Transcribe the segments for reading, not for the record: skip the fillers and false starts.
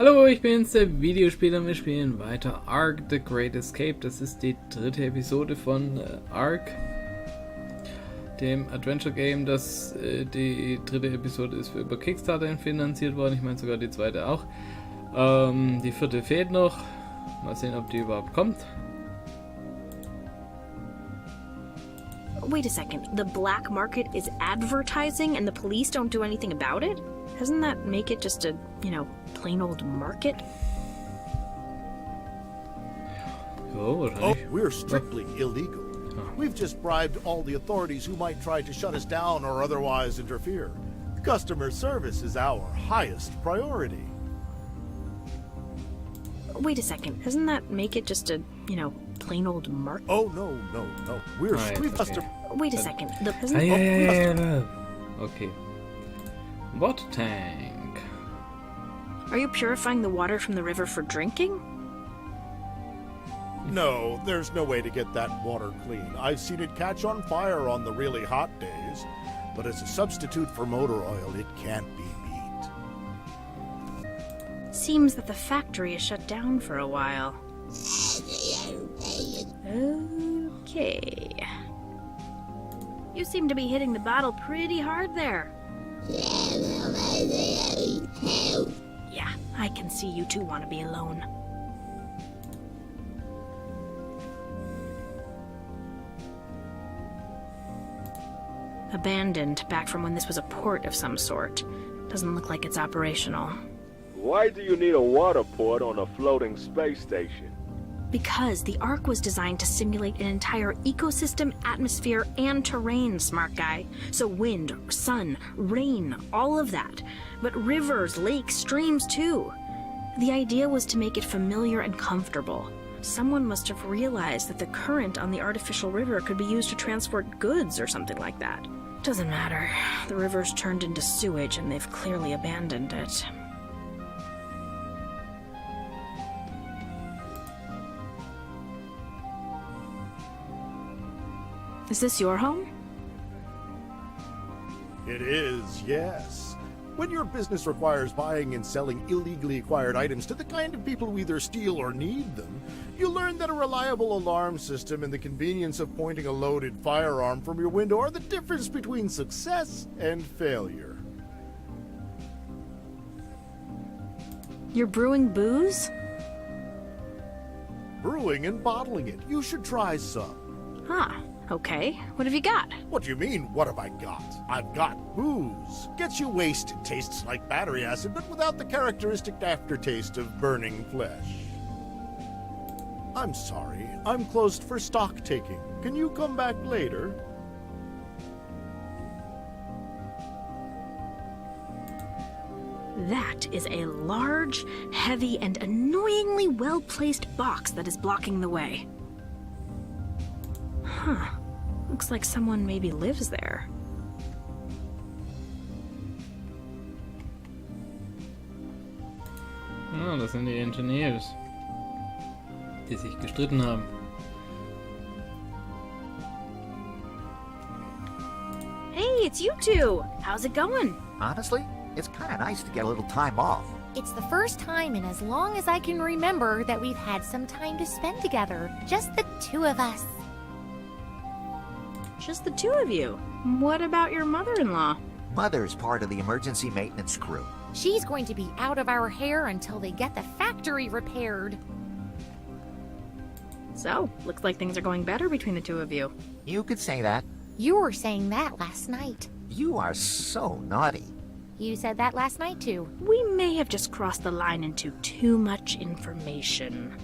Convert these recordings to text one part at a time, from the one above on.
Hallo, ich bin's, der Videospieler, und wir spielen weiter ARK The Great Escape. Das ist die dritte Episode von ARK, dem Adventure-Game. Die dritte Episode ist über Kickstarter finanziert worden, ich meine sogar die zweite auch. Die vierte fehlt noch, mal sehen, ob die überhaupt kommt. Wait a second, the black market is advertising and the police don't do anything about it? Doesn't that make it just a, plain old market? Oh, we're strictly illegal. We've just bribed all the authorities who might try to shut us down or otherwise interfere. Customer service is our highest priority. Wait a second, doesn't that make it just a, plain old market? Oh, no. We're okay. Wait a second, Okay. Water tank. Are you purifying the water from the river for drinking? No, there's no way to get that water clean. I've seen it catch on fire on the really hot days. But as a substitute for motor oil, it can't be beat. Seems that the factory is shut down for a while. Okay. You seem to be hitting the bottle pretty hard there. Yeah, I can see you two want to be alone. Abandoned, back from when this was a port of some sort. Doesn't look like it's operational. Why do you need a water port on a floating space station? Because the ARK was designed to simulate an entire ecosystem, atmosphere, and terrain, smart guy. So wind, sun, rain, all of that. But rivers, lakes, streams too. The idea was to make it familiar and comfortable. Someone must have realized that the current on the artificial river could be used to transport goods or something like that. Doesn't matter. The river's turned into sewage and they've clearly abandoned it. Is this your home? It is, yes. When your business requires buying and selling illegally acquired items to the kind of people who either steal or need them, you learn that a reliable alarm system and the convenience of pointing a loaded firearm from your window are the difference between success and failure. You're brewing booze? Brewing and bottling it. You should try some. Huh. Okay. What have you got? What do you mean, what have I got? I've got booze. Gets you wasted, tastes like battery acid, but without the characteristic aftertaste of burning flesh. I'm sorry, I'm closed for stock taking. Can you come back later? That is a large, heavy, and annoyingly well-placed box that is blocking the way. Huh. Looks like someone maybe lives there. Ah, das sind die Engineers, die sich gestritten haben. Hey, it's you two! How's it going? Honestly, it's kind of nice to get a little time off. It's the first time in as long as I can remember that we've had some time to spend together. Just the two of us. Just the two of you. What about your mother-in-law? Mother's part of the emergency maintenance crew. She's going to be out of our hair until they get the factory repaired. So, looks like things are going better between the two of you. You could say that. You were saying that last night. You are so naughty. You said that last night too. We may have just crossed the line into too much information.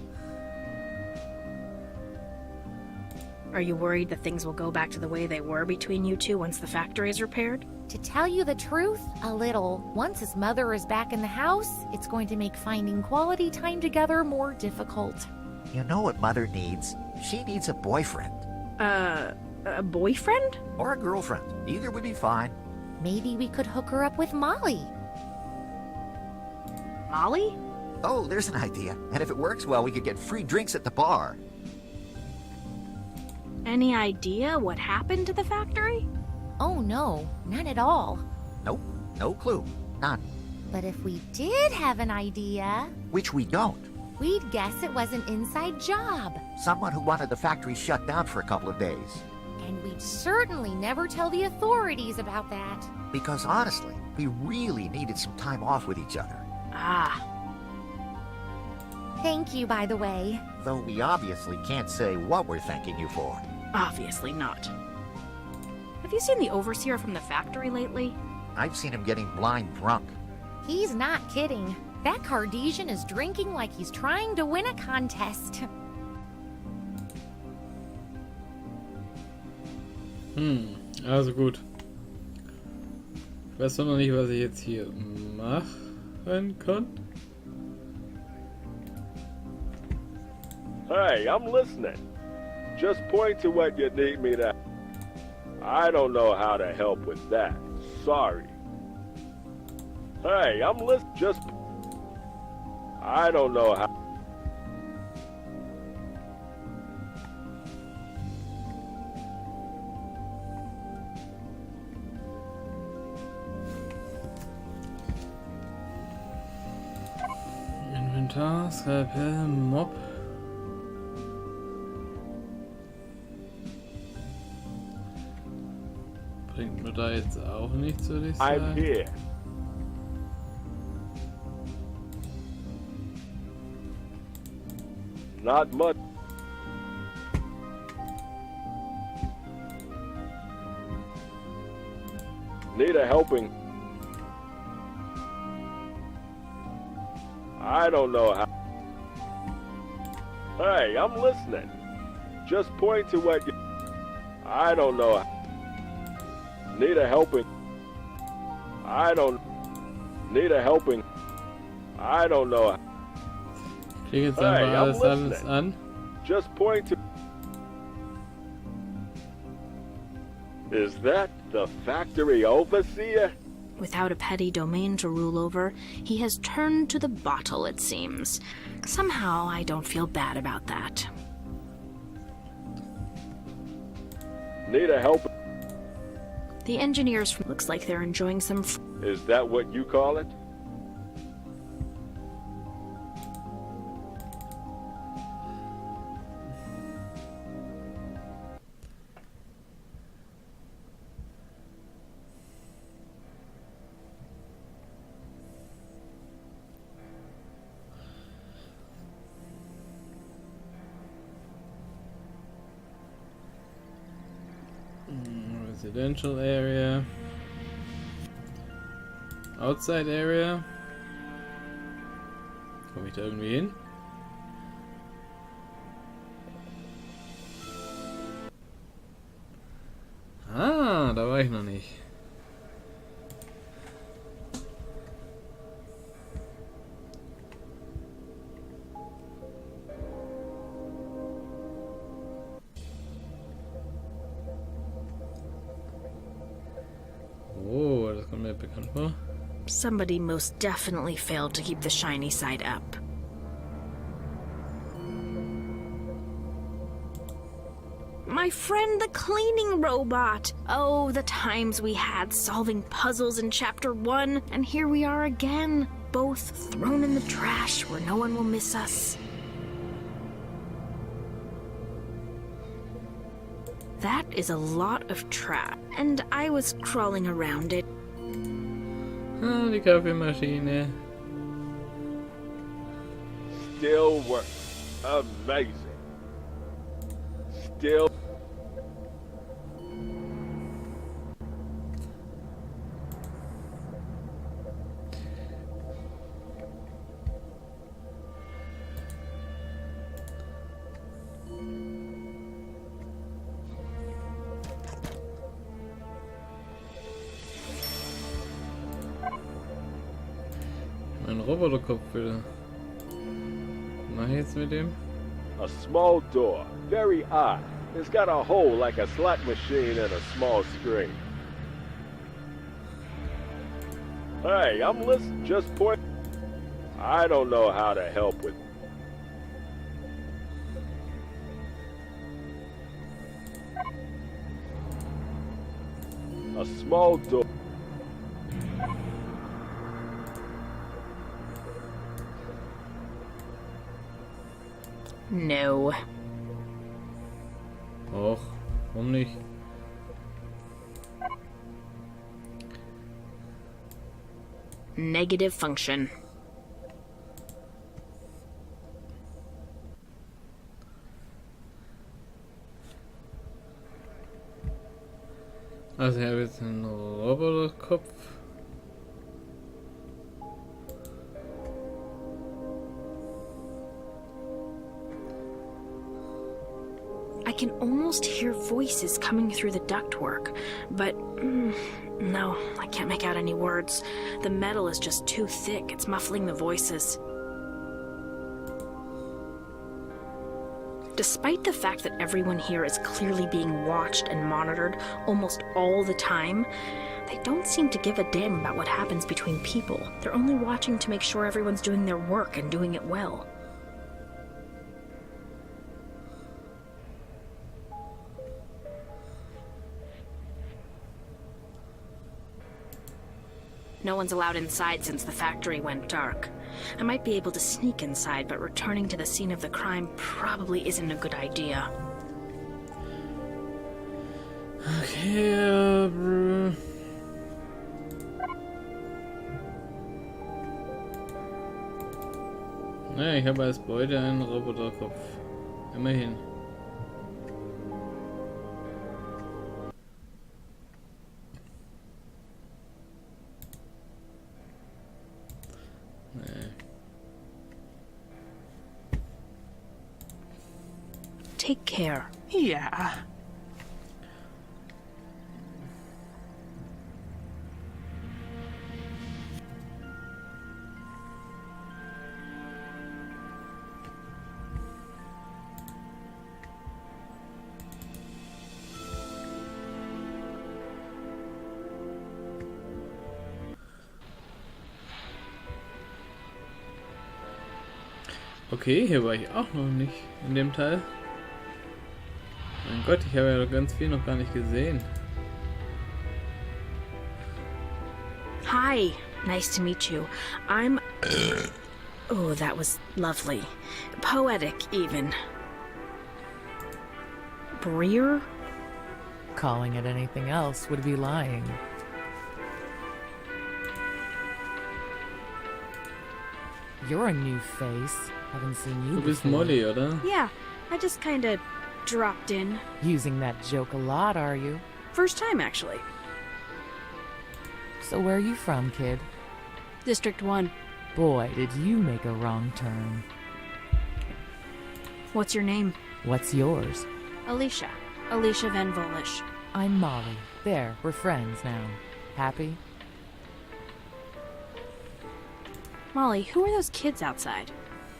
Are you worried that things will go back to the way they were between you two once the factory is repaired? To tell you the truth, a little. Once his mother is back in the house, it's going to make finding quality time together more difficult. You know what Mother needs? She needs a boyfriend. A boyfriend? Or a girlfriend. Either would be fine. Maybe we could hook her up with Molly. Molly? Oh, there's an idea. And if it works well, we could get free drinks at the bar. Any idea what happened to the factory? Oh no, none at all. Nope, no clue. None. But if we did have an idea, Which we don't. we'd guess it was an inside job. Someone who wanted the factory shut down for a couple of days. And we'd certainly never tell the authorities about that. Because honestly, we really needed some time off with each other. Ah, Thank you, by the way. Though we obviously can't say what we're thanking you for. obviously not. Have you seen the overseer from the factory lately? I've seen him getting blind drunk. He's not kidding. That Cartesian is drinking like he's trying to win a contest. Also gut. Ich weiß noch nicht, was ich jetzt hier machen kann. Hey, I'm listening. Just point to what you need me to... I don't know how to help with that. Sorry. Hey, I'm listening. Just... I don't know how... Inventar, Skalpell, Mob. Bringt mir da jetzt auch nichts, würde ich I'm sagen. here. Not much. Need a helping. I don't know how. Hey, I'm listening. Just point to what you... I don't know. Need a helping. I don't... Need a helping. I don't know. Ich kriege jetzt Hey, einfach I'm alles listening. an. Just point to... Is that the factory overseer? Without a petty domain to rule over, he has turned to the bottle, it seems. Somehow, I don't feel bad about that. Need a help? The engineers looks like they're enjoying some Is that what you call it? Residential area. Outside area. Komme ich da irgendwie hin? Ah, da war ich noch nicht. Oh, das kommt mir bekannt vor. Somebody most definitely failed to keep the shiny side up. My friend, the cleaning robot! Oh, the times we had solving puzzles in Chapter 1, and here we are again, both thrown in the trash where no one will miss us. That is a lot of trash, and I was crawling around it. Ah, die Kaffeemaschine. Still works. Amazing. Still... Mein Roboterkopf wieder. Was mache ich jetzt mit dem? A small door. Very odd. It's got a hole like a slot machine and a small screen. Hey, I'm listening. Just point... I don't know how to help with... A small door. No. Och, warum nicht? Negative function. Also ich habe jetzt einen Roboterkopf. I can almost hear voices coming through the ductwork, but no, I can't make out any words. The metal is just too thick. It's muffling the voices. Despite the fact that everyone here is clearly being watched and monitored almost all the time, they don't seem to give a damn about what happens between people. They're only watching to make sure everyone's doing their work and doing it well. No one's allowed inside since the factory went dark. I might be able to sneak inside, but returning to the scene of the crime probably isn't a good idea. Okay, naja, ich habe als Beute einen Roboterkopf. Immerhin. Take care. Yeah. Okay, hier war ich auch noch nicht in dem Teil. Mein Gott, ich habe ja noch ganz viel noch gar nicht gesehen. Hi, nice to meet you. I'm... Oh, that was lovely. Poetic, even. Breer? Calling it anything else would be lying. You're a new face. Haven't seen you Du bist before. Molly, oder? Yeah, I just kinda dropped in. Using that joke a lot, are you? First time, actually. So where are you from, kid? District 1. Boy, did you make a wrong turn. What's your name? What's yours? Alicia. Alicia Van Volish. I'm Molly. There, we're friends now. Happy? Molly, who are those kids outside?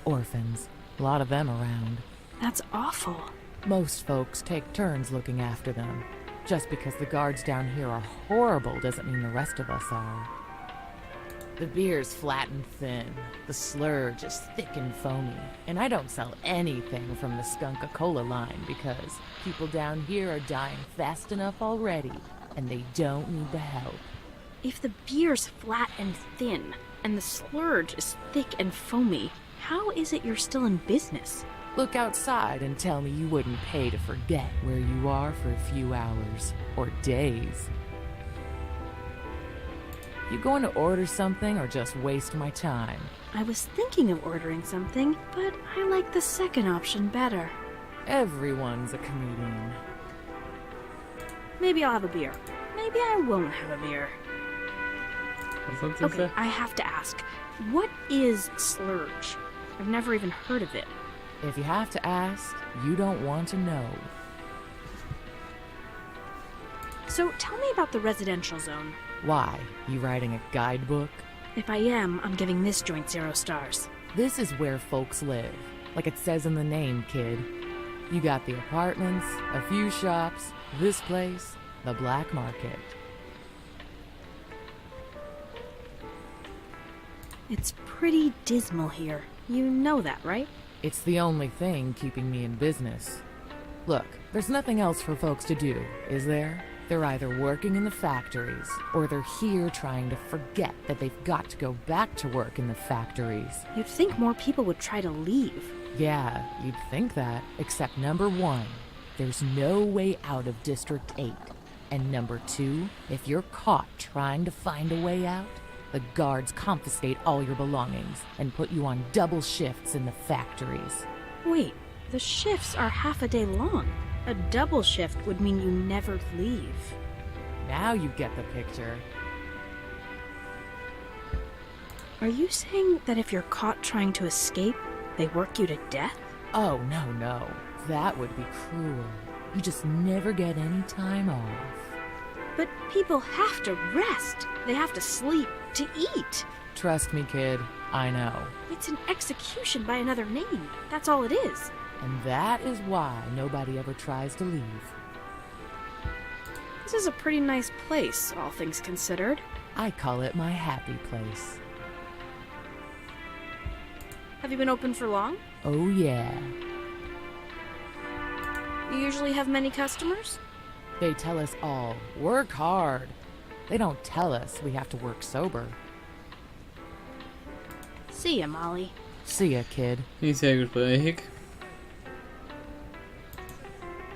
Orphans. A lot of them around. That's awful. Most folks take turns looking after them. Just because the guards down here are horrible doesn't mean the rest of us are. The beer's flat and thin, the slurge is thick and foamy, and I don't sell anything from the Skunk-A-Cola line because people down here are dying fast enough already, and they don't need the help. If the beer's flat and thin, and the slurge is thick and foamy, how is it you're still in business? Look outside and tell me you wouldn't pay to forget where you are for a few hours, or days. You going to order something or just waste my time? I was thinking of ordering something, but I like the second option better. Everyone's a comedian. Maybe I'll have a beer. Maybe I won't have a beer. Was hat sie Okay, gesagt? I have to ask, what is slurge? I've never even heard of it. If you have to ask, you don't want to know. So tell me about the residential zone. Why? You writing a guidebook? If I am, I'm giving this joint 0 stars. This is where folks live. Like it says in the name, kid. You got the apartments, a few shops, this place, the black market. It's pretty dismal here. You know that, right? It's the only thing keeping me in business. Look, there's nothing else for folks to do, is there? They're either working in the factories, or they're here trying to forget that they've got to go back to work in the factories. You'd think more people would try to leave. Yeah, you'd think that, except number 1, there's no way out of District 8. And number 2, if you're caught trying to find a way out, the guards confiscate all your belongings and put you on double shifts in the factories. Wait, the shifts are half a day long. A double shift would mean you never leave. Now you get the picture. Are you saying that if you're caught trying to escape, they work you to death? Oh, no. That would be cruel. You just never get any time off. But people have to rest. They have to sleep, to eat. Trust me, kid. I know. It's an execution by another name. That's all it is. And that is why nobody ever tries to leave. This is a pretty nice place, all things considered. I call it my happy place. Have you been open for long? Oh, yeah. You usually have many customers? They tell us all, work hard. They don't tell us we have to work sober. See ya, Molly. See ya, kid. Nicht sehr gesprächig.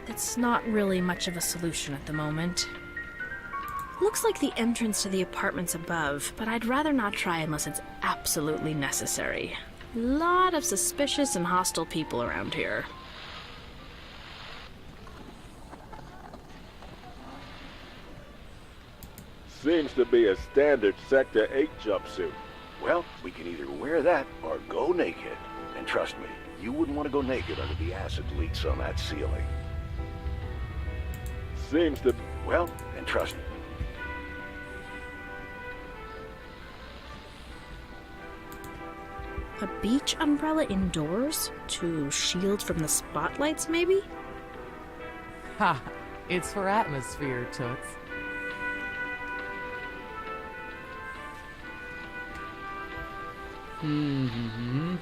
It's not really much of a solution at the moment. Looks like the entrance to the apartments above, but I'd rather not try unless it's absolutely necessary. Lot of suspicious and hostile people around here. Seems to be a standard Sector 8 jumpsuit. Well, we can either wear that or go naked. And trust me, you wouldn't want to go naked under the acid leaks on that ceiling. Seems to... Well, and trust me. A beach umbrella indoors? To shield from the spotlights, maybe? Ha! It's for atmosphere, Toots. Mhm.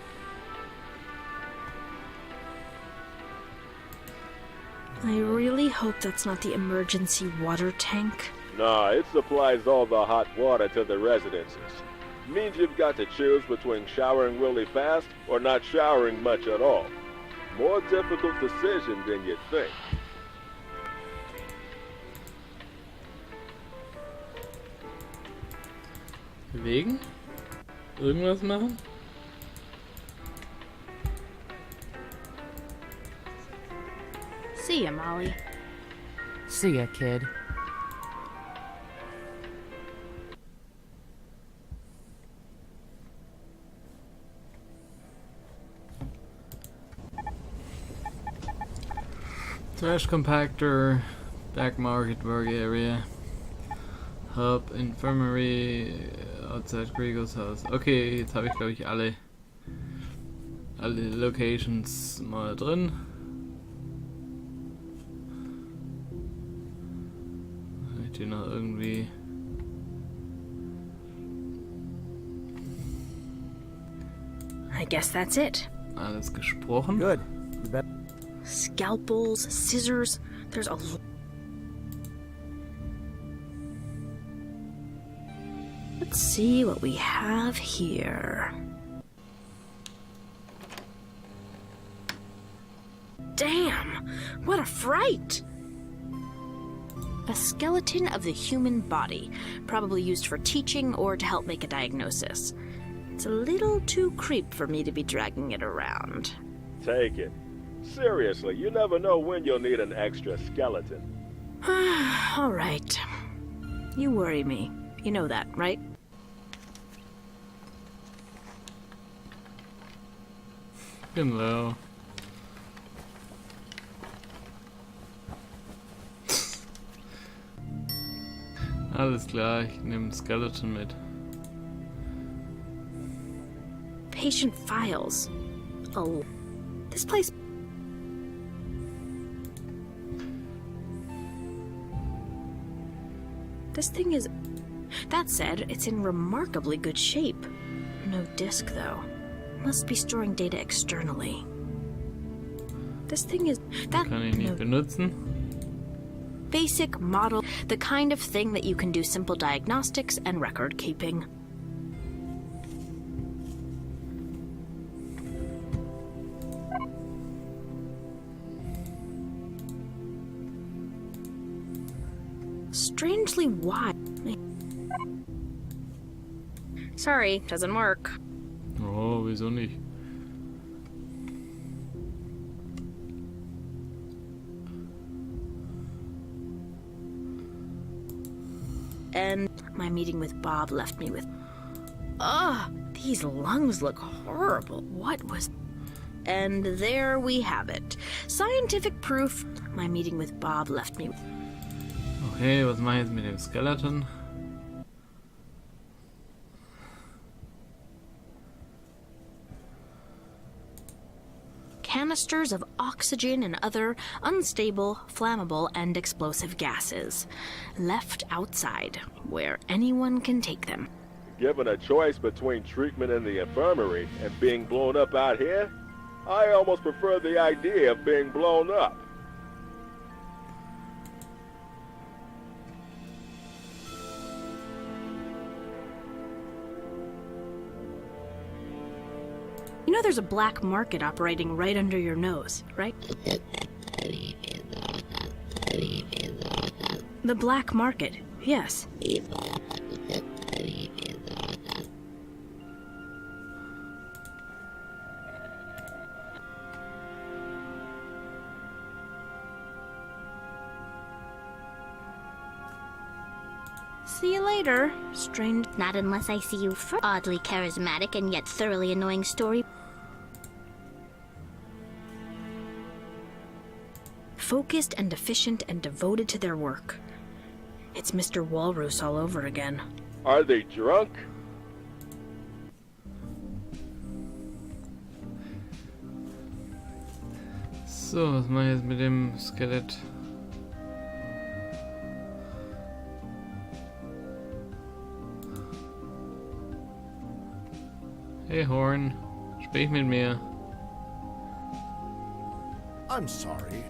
I really hope that's not the emergency water tank. Nah, it supplies all the hot water to the residences. Means you've got to choose between showering really fast or not showering much at all. More difficult decision than you'd think. Bewegen? Irgendwas machen? See ya, Molly. See ya, kid. Trash compactor, back market work area, hub, infirmary, outside Gregor's house. Okay, jetzt habe ich glaube ich alle Locations mal drin. Ich die noch irgendwie. I guess that's it. Alles gesprochen. Good. You bet. Scalpels, scissors, there's a Let's see what we have here. Damn! What a fright! A skeleton of the human body, probably used for teaching or to help make a diagnosis. It's a little too creep for me to be dragging it around. Take it. Seriously, you never know when you'll need an extra skeleton. All right. You worry me. You know that, right? Genau. Alles klar, ich nehme Skeleton mit. Patient files. Oh, this place. This thing is... That said, it's in remarkably good shape. No disk, though. Must be storing data externally. This thing is... That... Kann ich nicht benutzen. Basic model. The kind of thing that you can do simple diagnostics and record keeping. strangely wide. Sorry, doesn't work. Oh, wieso nicht? And my meeting with Bob left me with... Ugh, these lungs look horrible. What was... And there we have it. Scientific proof. My meeting with Bob left me... Okay, was mache ich jetzt mit dem Skeleton? Canisters of oxygen and other unstable, flammable, and explosive gases. Left outside, where anyone can take them. Given a choice between treatment in the infirmary and being blown up out here, I almost prefer the idea of being blown up. You know there's a black market operating right under your nose, right? The black market, yes. See you later, strange. Not unless I see you for oddly charismatic and yet thoroughly annoying story. Focused and efficient and devoted to their work. It's Mr. Walrus all over again. Are they drunk? So, was mache ich jetzt mit dem Skelett? Hey Horn, sprich mit mir. I'm sorry.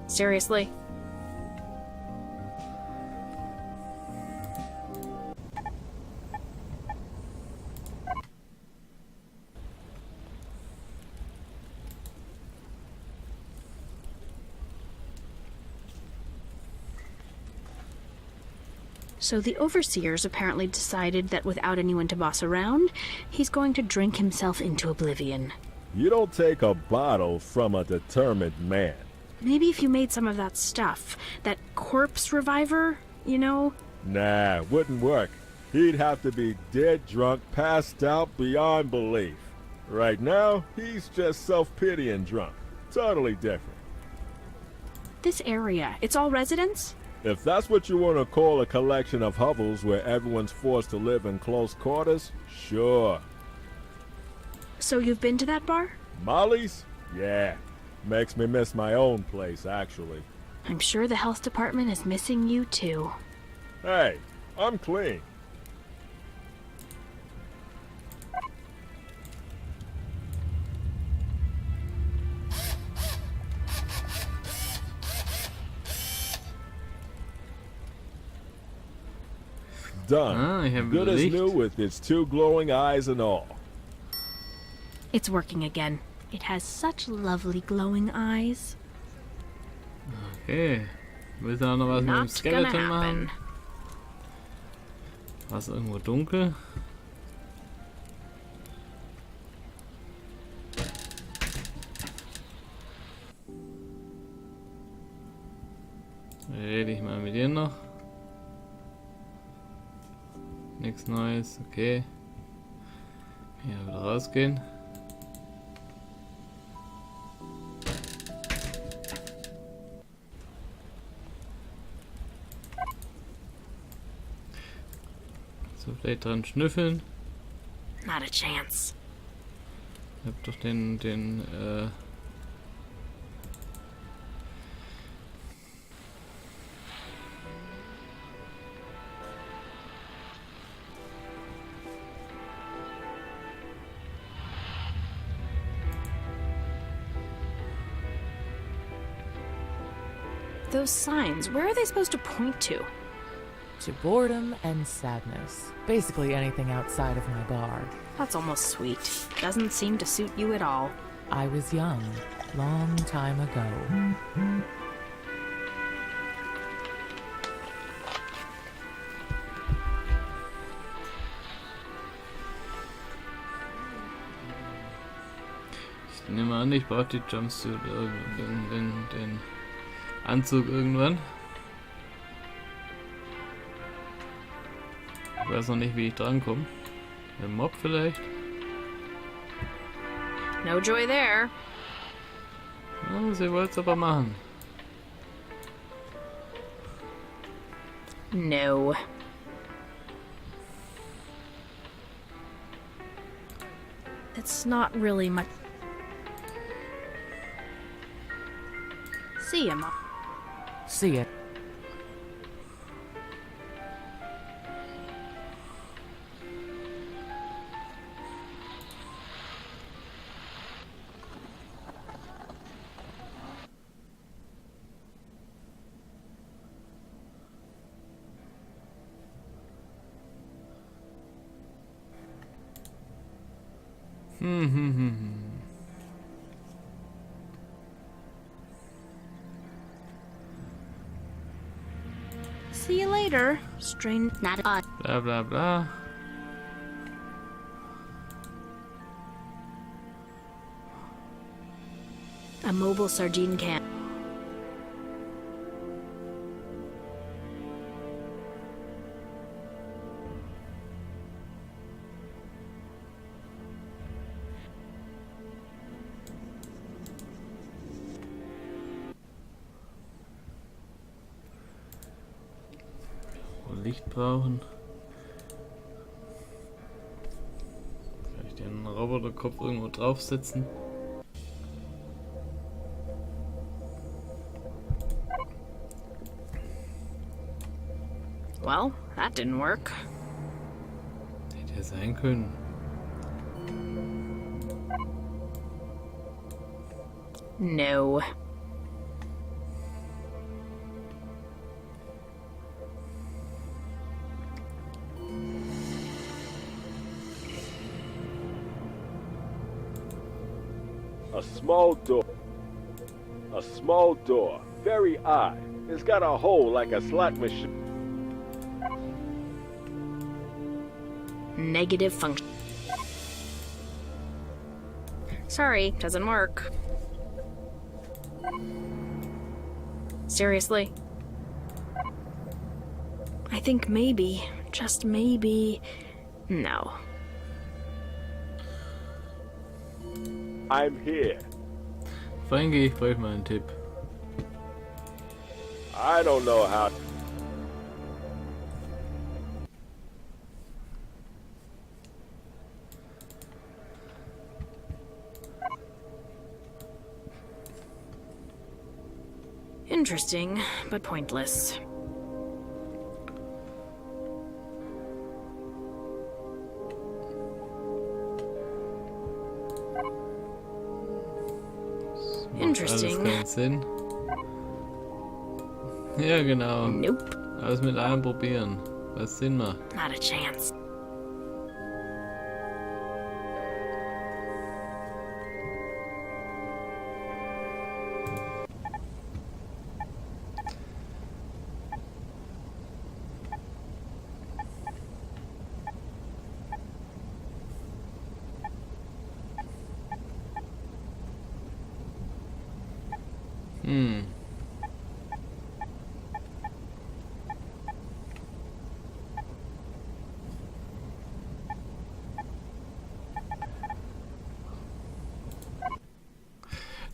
Seriously? So the overseers apparently decided that without anyone to boss around, he's going to drink himself into oblivion. You don't take a bottle from a determined man. Maybe if you made some of that stuff, that corpse reviver, you know? Nah, wouldn't work. He'd have to be dead drunk, passed out beyond belief. Right now, he's just self-pitying drunk. Totally different. This area, it's all residents? If that's what you want to call a collection of hovels where everyone's forced to live in close quarters, sure. So you've been to that bar? Molly's? Yeah. Makes me miss my own place, actually. I'm sure the health department is missing you too. Hey, I'm clean. Done. Ah, ich habe Good as Licht. new with its 2 glowing eyes and all. It's working again. It has such lovely glowing eyes. Okay. Willst du auch noch was mit dem Not gonna Skeleton happen. machen? War es irgendwo dunkel? Rede ich mal mit dir noch. Nichts Neues, okay. Hier wieder rausgehen. So, vielleicht dran schnüffeln. Not a chance. Ich hab doch den Those signs, where are they supposed to point to? to boredom and sadness. Basically anything outside of my bar. That's almost sweet. Doesn't seem to suit you at all. I was young, long time ago. Ich nehme an, ich brauche die Jumpsuit, den Anzug irgendwann. Ich weiß noch nicht, wie ich drankomme. Der Mob vielleicht? No joy there. Ja, sie wollte es aber machen. No. It's not really much. See ya, Mom. See it. See you later. Strange. Not odd. Bla bla bla. A mobile sardine can. Licht brauchen. Kann ich den Roboterkopf irgendwo draufsetzen? Well, that didn't work. Hätte ja sein können. No. A small door. A small door. Very odd. It's got a hole like a slot machine. Negative function. Sorry, doesn't work. Seriously? I think maybe, just maybe, no. I'm here. Frankie, ich brauche mal einen Tipp. I don't know how. Interesting, but pointless. Interesting. Alles keinen Sinn. Ja, genau. Nope. Alles mit allem probieren, was Sinn macht. Not a chance.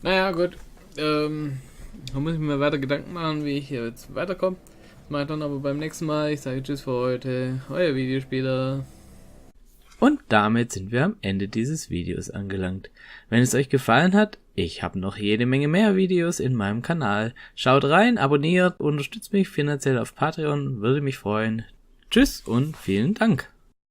Naja, gut. Da muss ich mir weiter Gedanken machen, wie ich hier jetzt weiterkomme. Das mache ich dann aber beim nächsten Mal. Ich sage Tschüss für heute. Euer Videospieler. Und damit sind wir am Ende dieses Videos angelangt. Wenn es euch gefallen hat, ich habe noch jede Menge mehr Videos in meinem Kanal. Schaut rein, abonniert, unterstützt mich finanziell auf Patreon, würde mich freuen. Tschüss und vielen Dank.